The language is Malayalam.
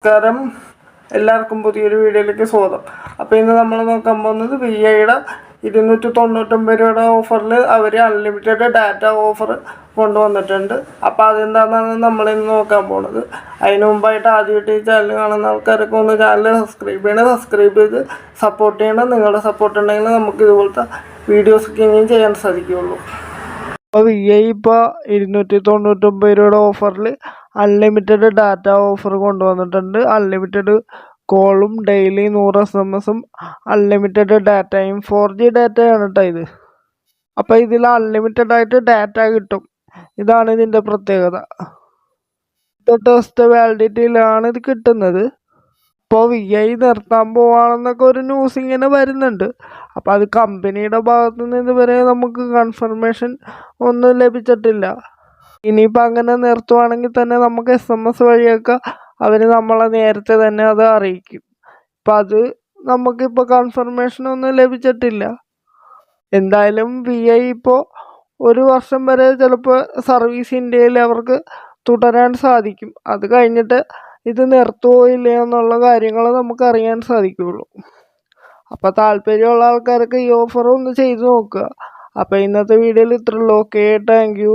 നമസ്കാരം, എല്ലാവർക്കും പുതിയൊരു വീഡിയോയിലേക്ക് സ്വാഗതം. അപ്പോൾ ഇന്ന് നമ്മൾ നോക്കാൻ പോകുന്നത് VIയുടെ 299 രൂപയുടെ ഓഫറിൽ അവർ അൺലിമിറ്റഡ് ഡാറ്റ ഓഫർ കൊണ്ടുവന്നിട്ടുണ്ട്. അപ്പോൾ അതെന്താണെന്നാണ് നമ്മളിന്ന് നോക്കാൻ പോകുന്നത്. അതിന് മുമ്പായിട്ട് ആദ്യമായിട്ട് ഈ ചാനൽ കാണുന്ന ആൾക്കാരൊക്കെ ഒന്ന് ചാനൽ സബ്സ്ക്രൈബ് ചെയ്ത് സപ്പോർട്ട് ചെയ്യണം. നിങ്ങളുടെ സപ്പോർട്ട് ഉണ്ടെങ്കിൽ നമുക്ക് ഇതുപോലത്തെ വീഡിയോസൊക്കെ ഇനിയും ചെയ്യാൻ സാധിക്കുകയുള്ളൂ. അപ്പോൾ VI ഇപ്പോൾ 299 രൂപയുടെ ഓഫറിൽ അൺലിമിറ്റഡ് ഡാറ്റ ഓഫർ കൊണ്ടുവന്നിട്ടുണ്ട്. അൺലിമിറ്റഡ് കോളും ഡെയിലി 100 SMS അൺലിമിറ്റഡ് ഡാറ്റയും 4G ഡാറ്റയാണ് കേട്ടോ ഇത്. അപ്പോൾ ഇതിൽ അൺലിമിറ്റഡ് ആയിട്ട് ഡാറ്റ കിട്ടും. ഇതാണ് ഇതിൻ്റെ പ്രത്യേകത. ടെസ്റ്റ് വാലിഡിറ്റിയിലാണ് ഇത് കിട്ടുന്നത്. ഇപ്പോൾ VI നിർത്താൻ പോവാണെന്നൊക്കെ ഒരു ന്യൂസ് ഇങ്ങനെ വരുന്നുണ്ട്. അപ്പോൾ അത് കമ്പനിയുടെ ഭാഗത്തു നിന്ന് ഇതുവരെ നമുക്ക് കൺഫർമേഷൻ ഒന്നും ലഭിച്ചിട്ടില്ല. ഇനിയിപ്പോൾ അങ്ങനെ നിർത്തുവാണെങ്കിൽ തന്നെ നമുക്ക് SMS വഴിയൊക്കെ അവർ നമ്മളെ നേരത്തെ തന്നെ അത് അറിയിക്കും. അപ്പം അത് നമുക്കിപ്പോൾ കൺഫർമേഷനൊന്നും ലഭിച്ചിട്ടില്ല. എന്തായാലും VI ഇപ്പോൾ 1 വർഷം വരെ ചിലപ്പോൾ സർവീസ് ഇന്ത്യയിൽ അവർക്ക് തുടരാൻ സാധിക്കും. അത് കഴിഞ്ഞിട്ട് ഇത് നിർത്തുമോ ഇല്ലയോ എന്നുള്ള കാര്യങ്ങൾ നമുക്കറിയാൻ സാധിക്കുകയുള്ളൂ. അപ്പോൾ താല്പര്യമുള്ള ആൾക്കാരൊക്കെ ഈ ഓഫർ ഒന്ന് ചെയ്ത് നോക്കുക. അപ്പോൾ ഇന്നത്തെ വീഡിയോയിൽ ഇത്രയുള്ളൂ. Okay, thank U.